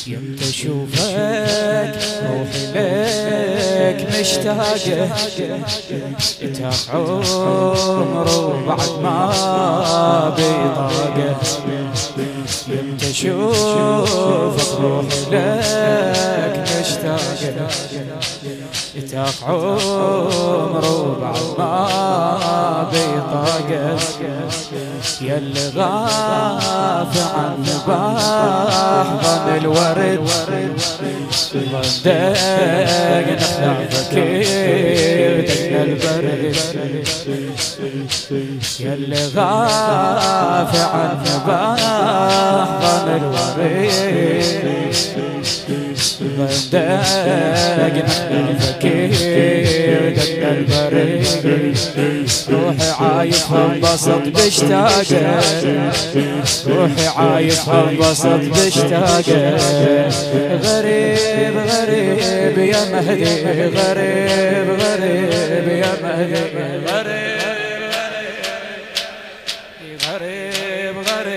يمتى اشوفك روحي لك مشتاقة، اتاق عمر وبعد ما بيطاقة. يمتى اشوفك روحي لك مشتاقة، اتاق عمر وبعد ما بيطاقة. ياللي غافي عن بحضن الورد ضدك نخلع فكير دقنا البرد. ياللي غافي عن بحضن الورد ضدك نخلع فكير دقنا البرد. روحي عايفها انبسط باشتاقة، روحي عايفها انبسط باشتاقة. غريب غريب يا مهدي، غريب غريب يا مهدي، غريب غريب غريب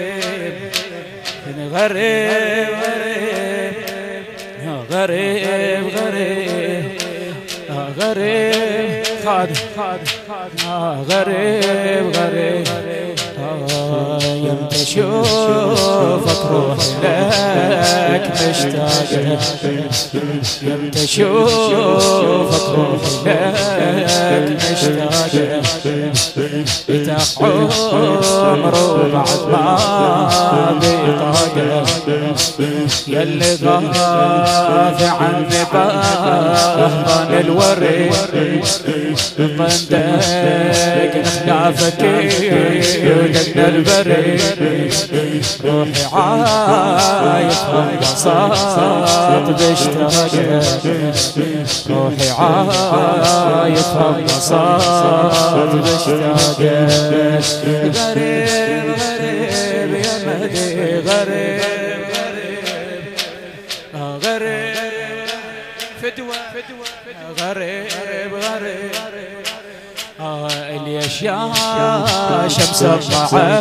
غريب غريب غريب غريب غريب خادم غريب غريب. يمتى اشوفك روحي لك مشتاقة، يمتى اشوفك روحي لك مشتاقة. اتاق عمر وبعد ما بيطاقة. ياللي غافي عن بحضن الورد ضدك نخلع فكير دقنا البرد. روحي عايفها انبسط باشتاقة، روحي عايفها انبسط باشتاقة. غريب غريب يا مهدي، غريب غريب غريب فدوى غريب غريب. اليش يا شمس الضعنا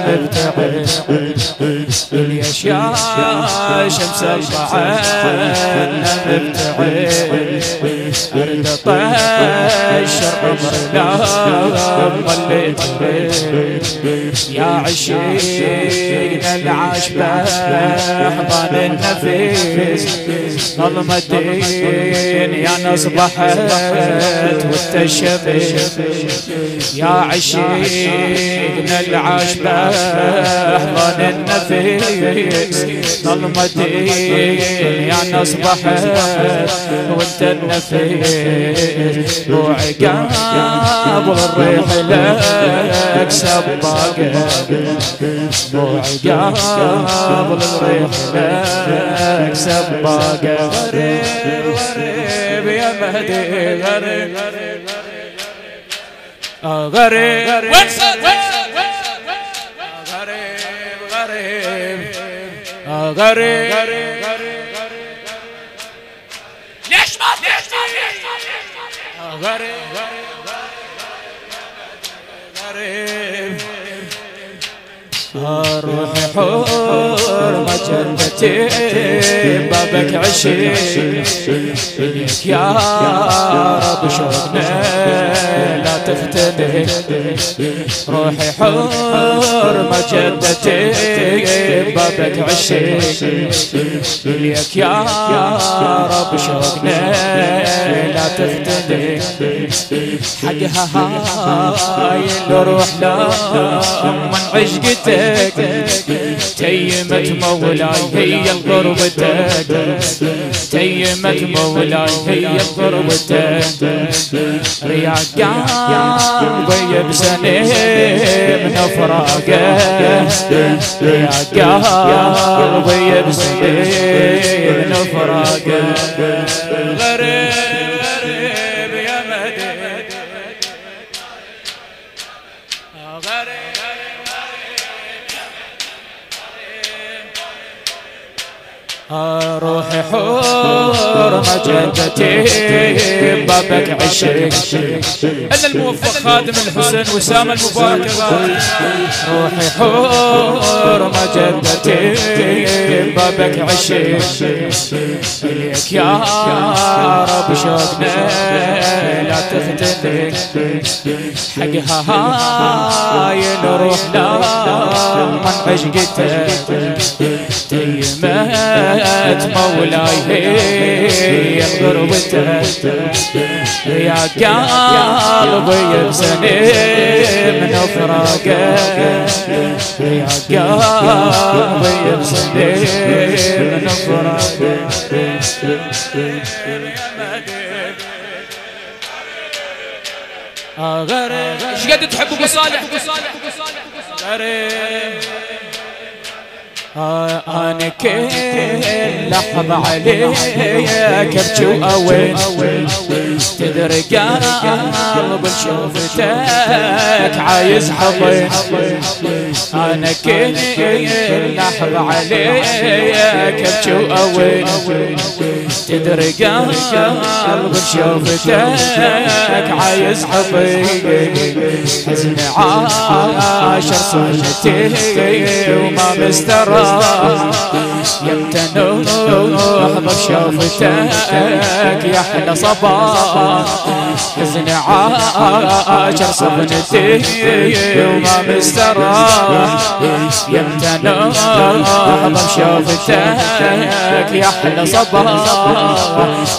مبتعد، اليش يا شمس الضعنا مبتعد. أرد طيش عمرنا ضليت يا عشيقنا العاش بأحضان النفيس. ظلم الدين يا نصبحت والتشبه يا عشيقنا العاش بأحضان النفيس. ظلم الدين يا نصبحت وانت النفيس. وعقاب الريح لك سباقة، وعقاب الريح لك سباقة. غريب غريب يا مهدي، غريب غريب غريب غريب غريب. ليش ما غريب غريب. روحي حور جنتي بابك عشيق، إليك يا رب شوقنا لا تفتني. روحي حور جنتي بابك عشيق، إليك يا رب شوقنا لا تفتني. حقها هاي الروح لا من عشقتك، تيمت مولاي هي غربتك، تيمت مولاي هي غربتك. رياق قلبي بسنين من فراقه، رياق قلبي بسنين من فراقه. غريب غريب يا مهدي، غريب روحي حور جدتي بابك عشق. أنا الموفق خادم الحسين وسام المبارك غالي. روحي حور جدتي بابك عشق. إليك يا رب شوقنا لا تفتنك. حقها هاي نروح لا من عشقتك. تيمت مولاي هي غربتك. يا قلبي يبسني من فراقك. يا قلبي يبسني من فراقك. ايش قد تحب ابو صالح؟ أنا كل لحظة عليك أبكي وأوين. تدري قلب شوفتك عايز حضن. أنا كل لحظة عليك أبكي وأوين. تدري قلب شوفتك عايز حضن. حزن عاشر سنتي وما مسترى. يمتى نوح بشوفتك يا احلى صباح. حزن عاشر صبنتي وما مستراح. يمتى نوح بشوفتك يا احلى صباح.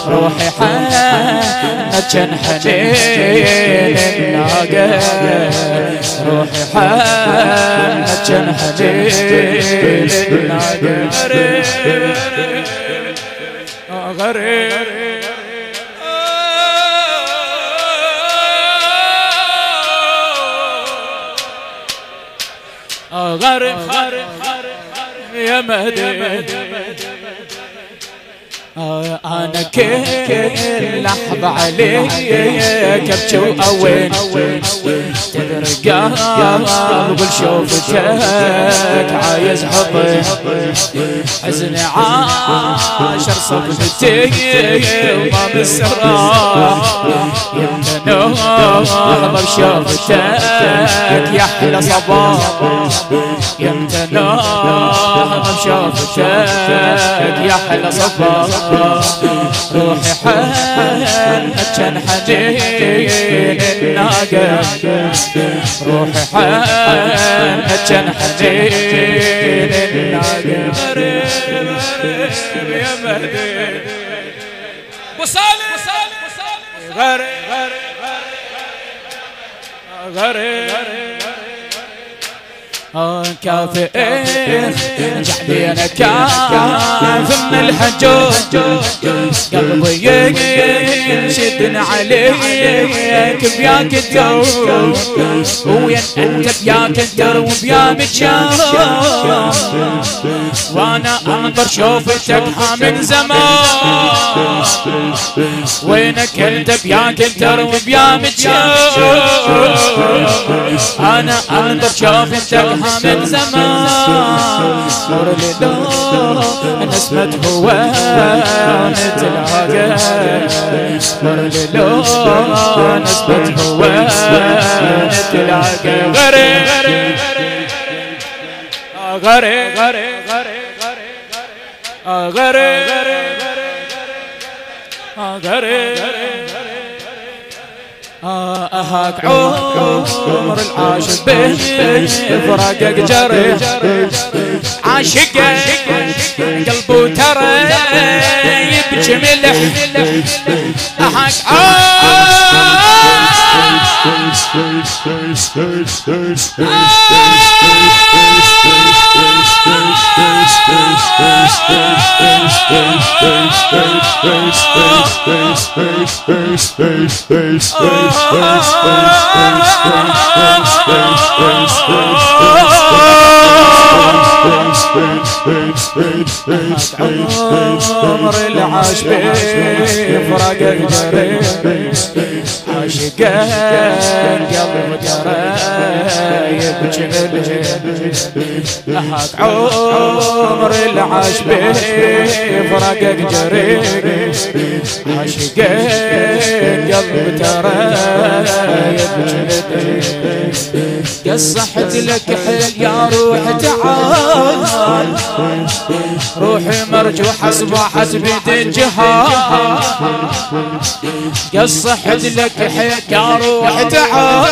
روحي حنت جن حنين الناقة. روحي حنت جن حنين غريب يا مهدي. أنا كل لحظة عليك أبكي وأوين. تدري قلب شوفتك عايز حضن. حزن عاشر صبنتي وما مستراح. يمتى نوح بشوفتك يا احلى صباح. يمتى نوح بشوفتك يا احلى صباح. روحي حنت جن حنين الناقة. روحي حنت جن حنين الناقة. يا مهدي وصالح غريب كافئ جعلينا كاف من الحجوج. قلبي ينشدن عليك بياك الدور. وين انت بياك الدور وبيا متشاف. وانا انظر شوفتك من زمان. وينك انت بياك الدور وبيا متشاف. انا انظر شوفتك من زمان. نور للو نسمة هو نتلاقى. نور للو نسمة هو نتلاقى. غريب غريب غريب أهاك عمر العاشق بفراقك جريح. عاشقك قلبه ترى يبكي ملح. أهاك عمر العاش بفراق الجريح عاشقين قلب ترايب جمل لحق عمر العاش بفراق الجريح عاشقين قلب ترايب جمل قصحت لك حيل يا روح تعال روحي مرجوحة اصبحت بيد الجهال قصحت لك حيل يا روح تعال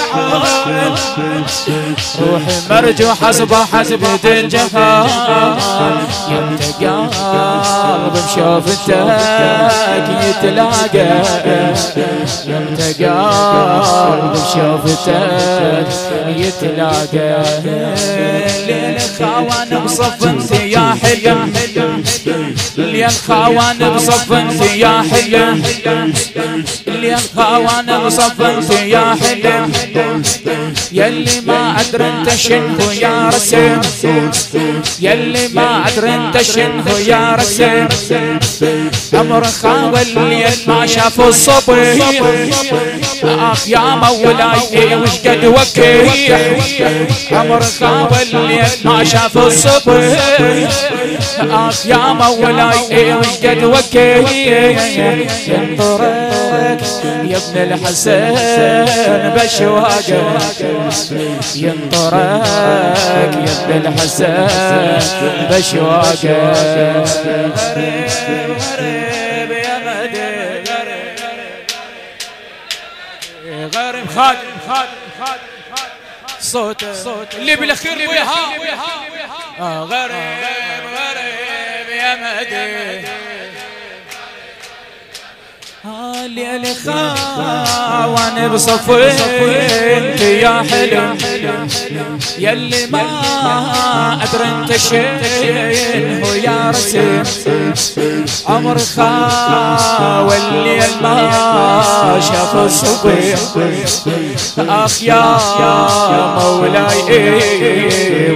روحي مرجوحة اصبحت بيد الجهال يمت قلب بشوفتك يتلاقى يمت قلب بشوفتك يتلاقى ليل الخوان بصف انت يا حلم ليل الخوان بصف انت يا حلم ليل الخوان بصف انت يا حلم يلي ما ادري انت شنو يا رسم يلي ما ادري انت شنو يا رسم عمر خاول الليل ما شاف الصبح اخ يا مولاي وش قد وكيح عمر خاول الليل ما شاف الصبح اخ يا مولاي وش قد وكيح ينطرك يا ابن الحسن بشواقه ينطرك يا ابن الحسن بشواقه غريب غريب يا مدين غريب خادم صوت اللي بالاخير ويها غريب غريب يا مدين ليل خاوان بصفوك يا حلم يلي ما ادري انت شنو يا رسم عمر خاول الليل ما شاف الصبح اخ يا مولاي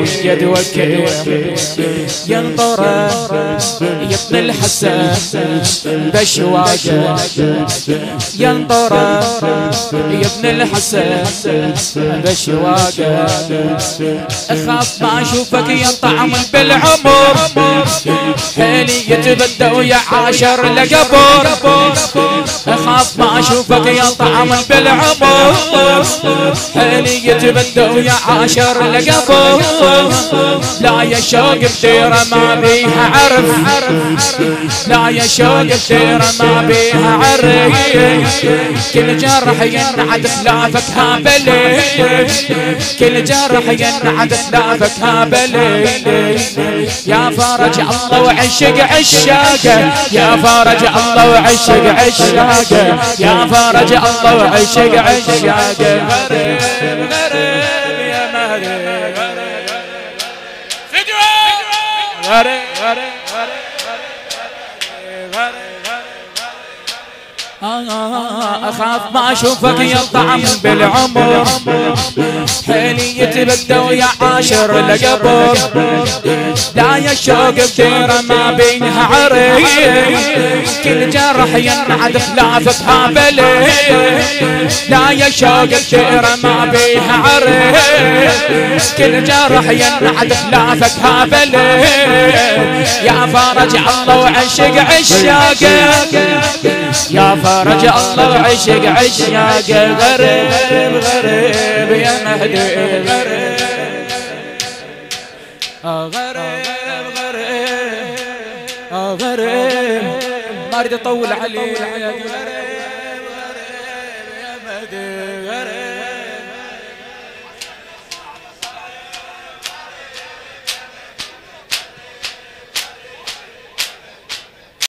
وش قد وكيح ينطرك يا ابن الحسن بشواقه ينطرك يا ابن الحسن بشواقه اخاف ما اشوفك ينطعم بالعمر حيلي يتبدى ويا عاشر لقبر اخاف ما اشوفك ينطعم بالعمر حيلي يتبدى ويا عاشر لقبر لا يا شوق بديره ما بيها عرف لا يا شوق بديره ما بيها عرف كل جرح ينعد خلافك هابلي كل جرح ينعد خلافك هابلي يا فرج الله وعشق عشاقه يا فرج الله وعشق عشاقه يا فرج الله وعشق عشاقه غريب غريب يا مهدي غريب غريب اخاف ما اشوفك ينطعم بالعمر حيلي يتبدى ويا عاشر لقبر لا يا شوق بديره ما بينها عريق كل جرح ينعد خلافك هابلي لا يا شوق بديره ما بيها عريق كل جرح ينعد خلافك هابلي يا فرج الله وعشق عشاقه يا فرج الله وعشق عشاقه غريب غريب يا مهدي غريب غريب غريب غريب ما اريد اطول عليك